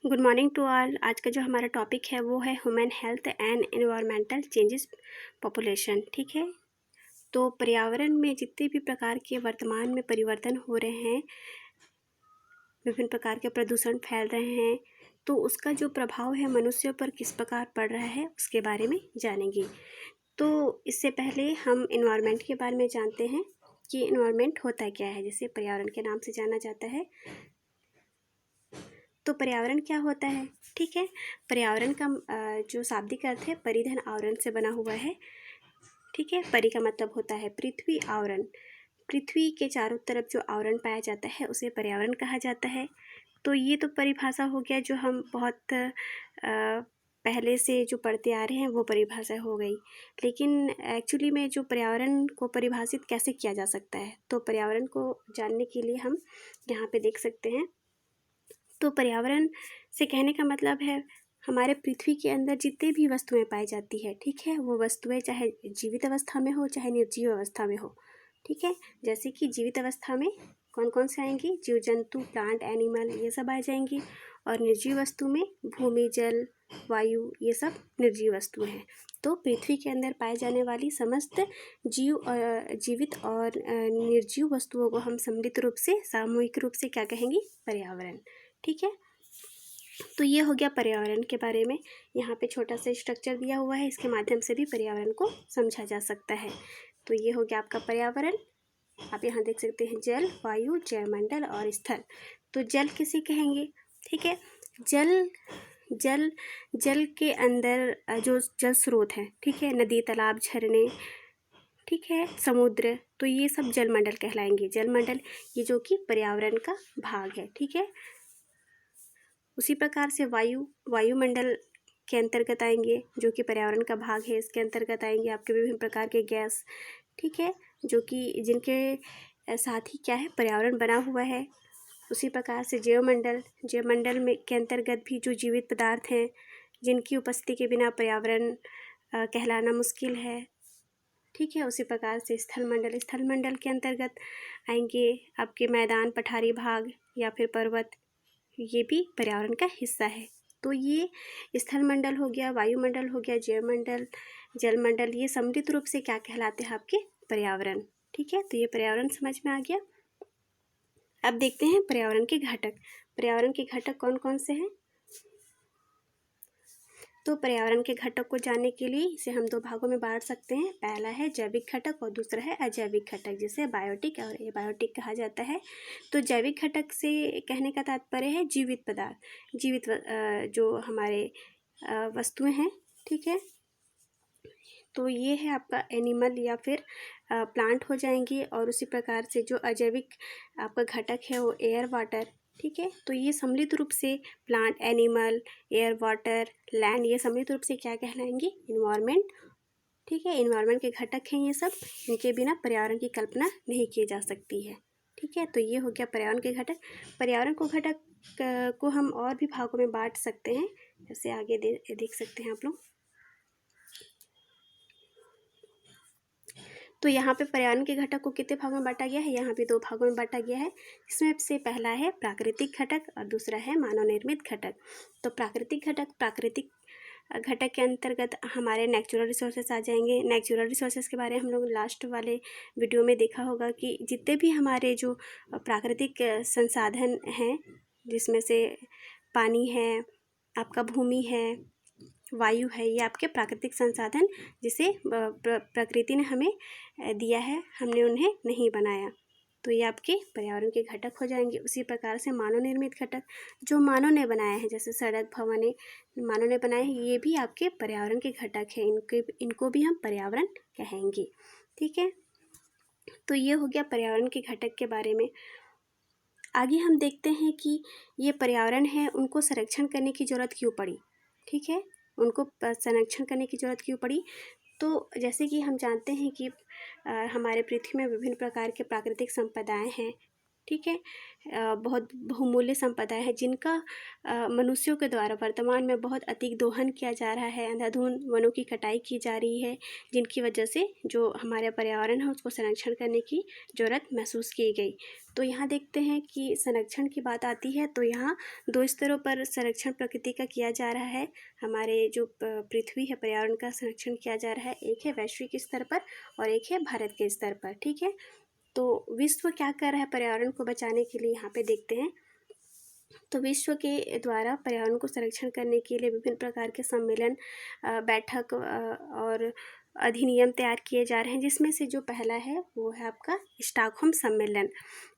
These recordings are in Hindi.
Good morning to all. आज का जो हमारा टॉपिक है वो है human health and environmental changes population. ठीक है, तो पर्यावरण में जितने भी प्रकार के वर्तमान में परिवर्तन हो रहे हैं, विभिन्न प्रकार के प्रदूषण फैल रहे हैं, तो उसका जो प्रभाव है मनुष्यों पर किस प्रकार पड़ रहा है उसके बारे में जानेंगे। तो इससे पहले हम एनवायरनमेंट के बारे में जानते हैं कि एनवायरनमेंट होता क्या है, जिसे पर्यावरण के नाम से जाना जाता है। तो पर्यावरण क्या होता है? ठीक है, पर्यावरण का जो शाब्दिक अर्थ है परिधन आवरण से बना हुआ है। ठीक है, परि का मतलब होता है पृथ्वी, आवरण पृथ्वी के चारों तरफ जो आवरण पाया जाता है उसे पर्यावरण कहा जाता है। तो ये तो परिभाषा हो गया जो हम बहुत पहले से जो पढ़ते आ रहे हैं वो परिभाषा हो गई। लेकिन एक्चुअली में जो पर्यावरण को परिभाषित कैसे किया जा सकता है, तो पर्यावरण को जानने के लिए हम यहाँ पे देख सकते हैं। तो पर्यावरण से कहने का मतलब है हमारे पृथ्वी के अंदर जितने भी वस्तुएं पाई जाती है, ठीक है, वो वस्तुएं चाहे जीवित अवस्था में हो चाहे निर्जीव अवस्था में हो। ठीक है, जैसे कि जीवित अवस्था में कौन कौन से आएंगे? जीव जंतु, प्लांट, एनिमल, ये सब आ जाएंगी। और निर्जीव वस्तु में भूमि, जल, वायु, ये सब निर्जीव वस्तुएं हैं। तो पृथ्वी के अंदर पाए जाने वाली समस्त जीवित और निर्जीव वस्तुओं को हम सम्मिलित रूप से, सामूहिक रूप से क्या कहेंगे? पर्यावरण। ठीक है, तो ये हो गया पर्यावरण के बारे में। यहाँ पे छोटा सा स्ट्रक्चर दिया हुआ है, इसके माध्यम से भी पर्यावरण को समझा जा सकता है। तो ये हो गया आपका पर्यावरण। आप यहाँ देख सकते हैं जल, वायु, जलमंडल और स्थल। तो जल किसे कहेंगे? ठीक है, जल जल जल के अंदर जो जल स्रोत है, ठीक है, नदी, तालाब, झरने, ठीक है, समुद्र, तो ये सब जलमंडल कहलाएंगे। जलमंडल ये जो कि पर्यावरण का भाग है। ठीक है, उसी प्रकार से वायुमंडल के अंतर्गत आएंगे, जो कि पर्यावरण का भाग है। इसके अंतर्गत आएंगे आपके विभिन्न प्रकार के गैस, ठीक है, जो कि जिनके साथ ही क्या है, पर्यावरण बना हुआ है। उसी प्रकार से जैवमंडल में के अंतर्गत भी जो जीवित पदार्थ हैं, जिनकी उपस्थिति के बिना पर्यावरण कहलाना मुश्किल है। ठीक है, उसी प्रकार से स्थलमंडल के अंतर्गत आएंगे आपके मैदान, पठारी भाग या फिर पर्वत, ये भी पर्यावरण का हिस्सा है। तो ये स्थलमंडल हो गया, वायुमंडल हो गया, जैवमंडल, जलमंडल, ये सम्मिलित रूप से क्या कहलाते हैं? आपके पर्यावरण। ठीक है, तो ये पर्यावरण समझ में आ गया। अब देखते हैं पर्यावरण के घटक। पर्यावरण के घटक कौन कौन से हैं? तो पर्यावरण के घटक को जानने के लिए इसे हम दो भागों में बांट सकते हैं। पहला है जैविक घटक और दूसरा है अजैविक घटक, जिसे बायोटिक और एबायोटिक कहा जाता है। तो जैविक घटक से कहने का तात्पर्य है जीवित पदार्थ, जो हमारे वस्तुएं हैं। ठीक है, तो ये है आपका एनिमल या फिर प्लांट हो जाएंगे। और उसी प्रकार से जो अजैविक आपका घटक है वो एयर, वाटर। ठीक है, तो ये सम्मिलित रूप से plant, animal, air, water, land, ये सम्मिलित रूप से क्या कहलाएंगे? इन्वायरमेंट। ठीक है, इन्वायरमेंट के घटक हैं ये सब, इनके बिना पर्यावरण की कल्पना नहीं की जा सकती है। ठीक है, तो ये हो गया पर्यावरण के घटक। पर्यावरण को घटक को हम और भी भागों में बांट सकते हैं, जैसे आगे देख सकते हैं आप लोग। तो यहाँ पे पर्यावरण के घटक को कितने भागों में बांटा गया है? यहाँ पे दो भागों में बांटा गया है। इसमें से पहला है प्राकृतिक घटक और दूसरा है मानव निर्मित घटक। तो प्राकृतिक घटक के अंतर्गत हमारे नेचुरल रिसोर्सेस आ जाएंगे। नेचुरल रिसोर्सेस के बारे में हम लोग लास्ट वाले वीडियो में देखा होगा कि जितने भी हमारे जो प्राकृतिक संसाधन हैं, जिसमें से पानी है, आपका भूमि है, वायु है, ये आपके प्राकृतिक संसाधन जिसे प्रकृति ने हमें दिया है, हमने उन्हें नहीं बनाया। तो ये आपके पर्यावरण के घटक हो जाएंगे। उसी प्रकार से मानव निर्मित घटक, जो मानव ने बनाया है, जैसे सड़क, भवन मानव ने बनाए हैं, ये भी आपके पर्यावरण के घटक हैं। इनको भी हम पर्यावरण कहेंगे। ठीक है, तो ये हो गया पर्यावरण के घटक के बारे में। आगे हम देखते हैं कि ये पर्यावरण है, उनको संरक्षण करने की ज़रूरत क्यों पड़ी। ठीक है, उनको संरक्षण करने की ज़रूरत क्यों पड़ी? तो जैसे कि हम जानते हैं कि हमारे पृथ्वी में विभिन्न प्रकार के प्राकृतिक संपदाएं हैं। ठीक है। बहुत बहुमूल्य संपदा है जिनका मनुष्यों के द्वारा वर्तमान में बहुत अधिक दोहन किया जा रहा है, अंधाधुंध वनों की कटाई की जा रही है, जिनकी वजह से जो हमारा पर्यावरण है उसको संरक्षण करने की ज़रूरत महसूस की गई। तो यहाँ देखते हैं कि संरक्षण की बात आती है तो यहाँ 2 स्तरों पर संरक्षण प्रकृति का किया जा रहा है। हमारे जो पृथ्वी है पर्यावरण का संरक्षण किया जा रहा है, एक है वैश्विक स्तर पर और एक है भारत के स्तर पर, ठीक है। तो विश्व क्या कर रहा है पर्यावरण को बचाने के लिए, यहाँ पे देखते हैं। तो विश्व के द्वारा पर्यावरण को संरक्षण करने के लिए विभिन्न प्रकार के सम्मेलन, बैठक और अधिनियम तैयार किए जा रहे हैं, जिसमें से जो पहला है वो है आपका स्टॉकहोम सम्मेलन।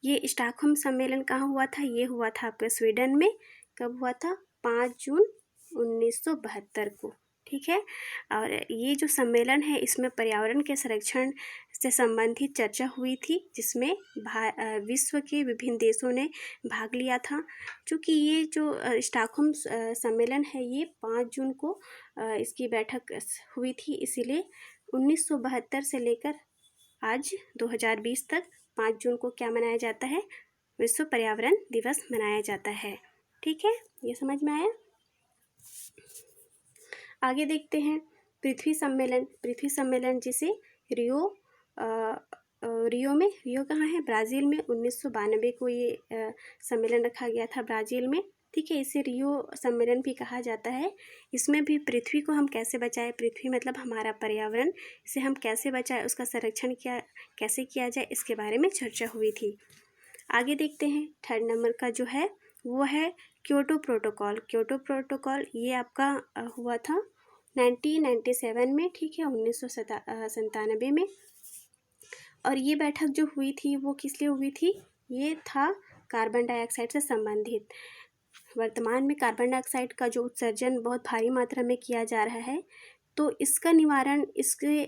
ये स्टॉकहोम सम्मेलन कहाँ हुआ था? ये हुआ था आपका स्वीडन में। कब हुआ था? 5 जून 1972 को, ठीक है। और ये जो सम्मेलन है इसमें पर्यावरण के संरक्षण से संबंधित चर्चा हुई थी, जिसमें विश्व के विभिन्न देशों ने भाग लिया था। क्योंकि ये जो स्टॉकहोम सम्मेलन है ये 5 जून को इसकी बैठक हुई थी, इसीलिए 1972 से लेकर आज 2020 तक 5 जून को क्या मनाया जाता है? विश्व पर्यावरण दिवस मनाया जाता है, ठीक है। ये समझ में आया? आगे देखते हैं पृथ्वी सम्मेलन। पृथ्वी सम्मेलन जिसे रियो कहाँ है? ब्राज़ील में 1992 को ये सम्मेलन रखा गया था ब्राज़ील में, ठीक है। इसे रियो सम्मेलन भी कहा जाता है। इसमें भी पृथ्वी को हम कैसे बचाएं, पृथ्वी मतलब हमारा पर्यावरण, इसे हम कैसे बचाएं, उसका संरक्षण कैसे किया जाए, इसके बारे में चर्चा हुई थी। आगे देखते हैं 3rd नंबर का जो है वो है क्योटो प्रोटोकॉल। क्योटो प्रोटोकॉल ये आपका हुआ था 1997 में, ठीक है, 1997 में। और ये बैठक जो हुई थी वो किस लिए हुई थी? ये था कार्बन डाइऑक्साइड से संबंधित। वर्तमान में कार्बन डाइऑक्साइड का जो उत्सर्जन बहुत भारी मात्रा में किया जा रहा है, तो इसका निवारण, इसके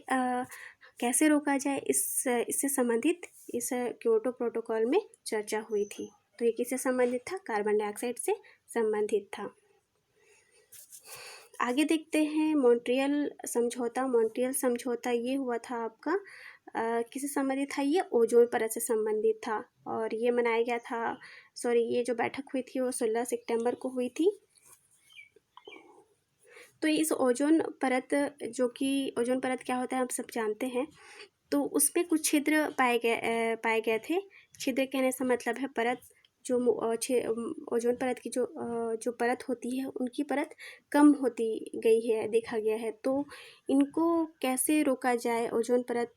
कैसे रोका जाए, इससे संबंधित इस क्योटो प्रोटोकॉल में चर्चा हुई थी। तो ये किससे संबंधित था? कार्बन डाइऑक्साइड से संबंधित था। आगे देखते हैं मॉन्ट्रियल समझौता। मॉन्ट्रियल समझौता ये हुआ था आपका किससे संबंधित था? ये ओजोन परत से संबंधित था और ये मनाया गया था, ये जो बैठक हुई थी वो 16 सितंबर को हुई थी। तो इस ओजोन परत, जो कि ओजोन परत क्या होता है आप सब जानते हैं, तो उसमें कुछ छिद्र पाए गए थे। छिद्र कहने से मतलब है परत, जो ओजोन परत की जो परत होती है उनकी परत कम होती गई है, देखा गया है। तो इनको कैसे रोका जाए, ओजोन परत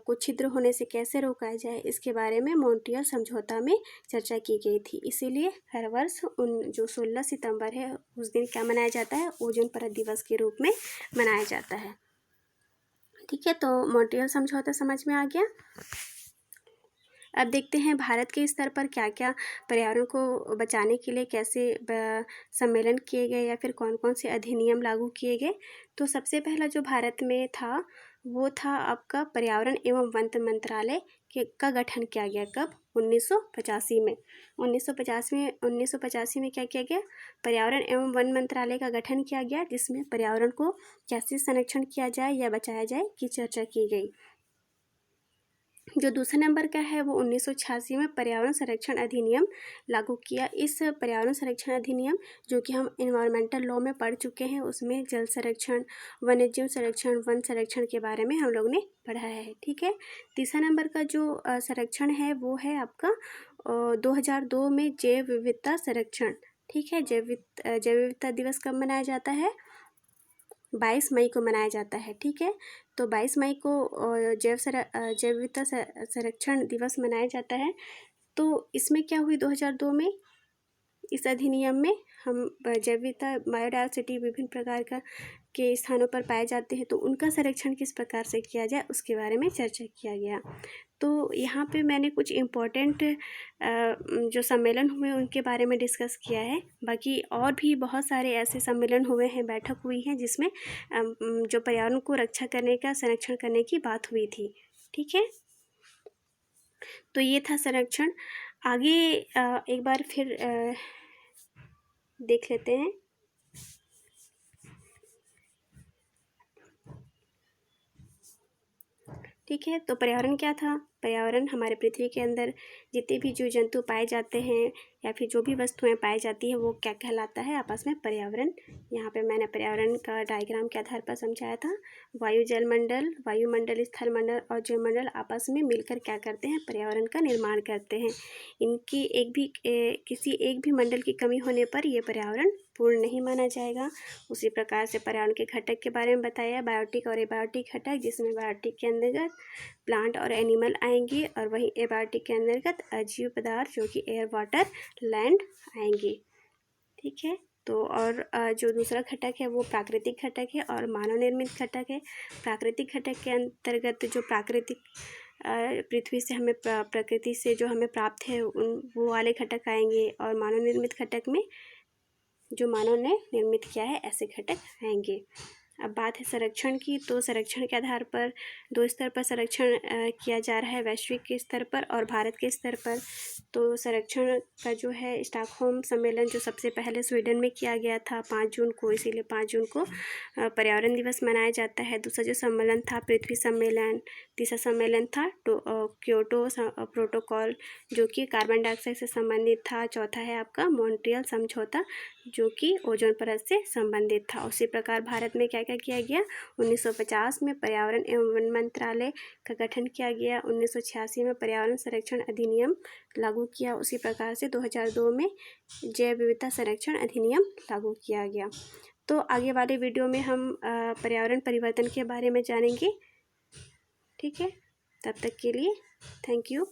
को छिद्र होने से कैसे रोका जाए, इसके बारे में मॉन्ट्रियल समझौता में चर्चा की गई थी। इसीलिए हर वर्ष जो 16 सितंबर है उस दिन क्या मनाया जाता है? ओजोन परत दिवस के रूप में मनाया जाता है, ठीक है। तो मॉन्ट्रियल समझौता समझ में आ गया। अब देखते हैं भारत के स्तर पर क्या क्या पर्यावरण को बचाने के लिए कैसे सम्मेलन किए गए या फिर कौन कौन से अधिनियम लागू किए गए। तो सबसे पहला जो भारत में था वो था आपका पर्यावरण एवं वन मंत्रालय का गठन किया गया। कब? 1985 में। 1985 में क्या किया गया? पर्यावरण एवं वन मंत्रालय का गठन किया गया, जिसमें पर्यावरण को कैसे संरक्षण किया जाए या बचाया जाए की चर्चा की गई। जो दूसरे नंबर का है वो 1986 में पर्यावरण संरक्षण अधिनियम लागू किया। इस पर्यावरण संरक्षण अधिनियम, जो कि हम इन्वायरमेंटल लॉ में पढ़ चुके हैं, उसमें जल संरक्षण, वन्यजीव संरक्षण, वन संरक्षण के बारे में हम लोग ने पढ़ा है, ठीक है। तीसरा नंबर का जो संरक्षण है वो है आपका 2002 में जैव विविधता संरक्षण, ठीक है। जैव विविधता दिवस कब मनाया जाता है? 22 मई को मनाया जाता है, ठीक है। तो 22 मई को जैव विविधता संरक्षण दिवस मनाया जाता है। तो इसमें क्या हुई 2002 में? इस अधिनियम में हम जैव विविधता, बायोडायवर्सिटी विभिन्न प्रकार के स्थानों पर पाए जाते हैं, तो उनका संरक्षण किस प्रकार से किया जाए उसके बारे में चर्चा किया गया। तो यहाँ पे मैंने कुछ इम्पोर्टेंट जो सम्मेलन हुए उनके बारे में डिस्कस किया है। बाकी और भी बहुत सारे ऐसे सम्मेलन हुए हैं, बैठक हुई हैं, जिसमें जो पर्यावरण को रक्षा करने का, संरक्षण करने की बात हुई थी, ठीक है। तो ये था संरक्षण। आगे एक बार फिर देख लेते हैं। ठीक है। तो पर्यावरण क्या था? पर्यावरण हमारे पृथ्वी के अंदर जितने भी जीव जंतु पाए जाते हैं या फिर जो भी वस्तुएं पाई जाती है वो क्या कहलाता है? आपस में पर्यावरण। यहाँ पे मैंने पर्यावरण का डायग्राम के आधार पर समझाया था। वायु जलमंडल, वायुमंडल, स्थलमंडल और जलमंडल आपस में मिलकर क्या करते हैं? पर्यावरण का निर्माण करते हैं। इनकी किसी एक भी मंडल की कमी होने पर यह पर्यावरण पूर्ण नहीं माना जाएगा। उसी प्रकार से पर्यावरण के घटक के बारे में बताया, बायोटिक और एबायोटिक घटक, जिसमें बायोटिक के अंतर्गत प्लांट और एनिमल आएंगे और वहीं एबायोटिक के अंतर्गत अजीव पदार्थ जो कि एयर, वाटर, लैंड आएंगे। ठीक है। तो और जो दूसरा घटक है वो प्राकृतिक घटक है और मानव निर्मित घटक है। प्राकृतिक घटक के अंतर्गत जो प्राकृतिक पृथ्वी से हमें प्रकृति से जो हमें प्राप्त है वो वाले घटक आएंगे, और मानव निर्मित घटक में जो मानव ने निर्मित किया है ऐसे घटक आएंगे। अब बात है संरक्षण की। तो संरक्षण के आधार पर दो स्तर पर संरक्षण किया जा रहा है, वैश्विक के स्तर पर और भारत के स्तर पर। तो संरक्षण का जो है स्टॉकहोम सम्मेलन जो सबसे पहले स्वीडन में किया गया था 5 जून को, इसीलिए 5 जून को पर्यावरण दिवस मनाया जाता है। दूसरा जो सम्मेलन था पृथ्वी सम्मेलन। तीसरा सम्मेलन था क्योटो प्रोटोकॉल जो कि कार्बन डाइऑक्साइड से संबंधित था। चौथा है आपका मॉन्ट्रियल समझौता जो कि ओजोन परत से संबंधित था। उसी प्रकार भारत में क्या क्या किया गया? 1950 में पर्यावरण एवं वन मंत्रालय का गठन किया गया। 1986 में पर्यावरण संरक्षण अधिनियम लागू किया। उसी प्रकार से 2002 में जैव विविधता संरक्षण अधिनियम लागू किया गया। तो आगे वाले वीडियो में हम पर्यावरण परिवर्तन के बारे में जानेंगे। ठीक है, तब तक के लिए थैंक यू।